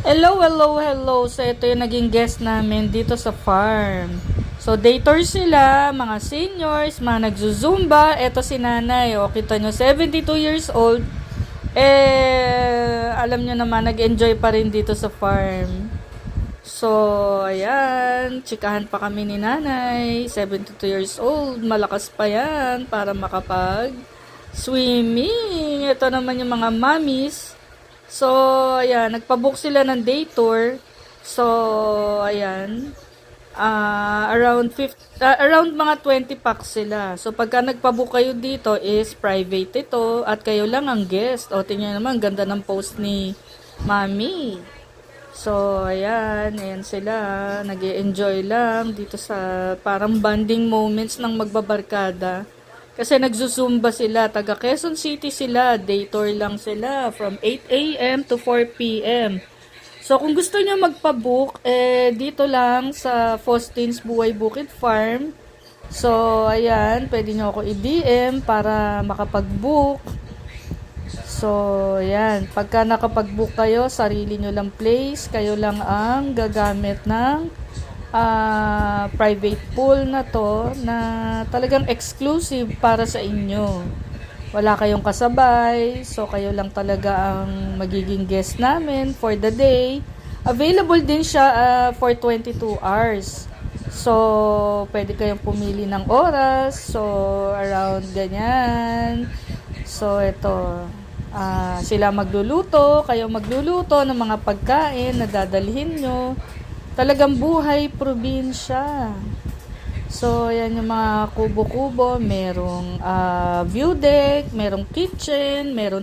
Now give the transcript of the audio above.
Hello, hello, hello. So, ito yung naging guest namin dito sa farm. So, day tour sila, mga seniors, mga nagzuzumba. Ito si nanay. O, kita nyo, 72 years old. Alam nyo naman, nag-enjoy pa rin dito sa farm. So, ayan. Chikahan pa kami ni nanay. 72 years old. Malakas pa yan para makapag-swimming. Ito naman yung mga mommies. So, ayan, nagpabook sila ng day tour. So, ayan, around mga 20 packs sila. So, pagka nagpabook kayo dito is private ito at kayo lang ang guest. O, tingnan naman, ganda ng post ni Mami. So, ayan sila. Nag-e-enjoy lang dito sa parang bonding moments ng magbabarkada. Kasi nagsusumba sila, taga Quezon City sila, day tour lang sila from 8 a.m. to 4 p.m. So kung gusto niyo magpa-book, dito lang sa Faustins Buhay Bukid Farm. So ayan, pwede niyo ako i-DM para makapag-book. So ayan, pagka nakapag-book kayo, sarili niyo lang place, kayo lang ang gagamit ng private pool na to na talagang exclusive para sa inyo. Wala kayong kasabay, so kayo lang talaga ang magiging guest namin for the day. Available din siya for 22 hours. So, pwede kayong pumili ng oras. So, around ganyan. So, ito. Sila magluluto, kayo magluluto ng mga pagkain na dadalhin nyo. Talagang buhay probinsya. So, ayan yung mga kubo-kubo. Merong view deck, merong kitchen, merong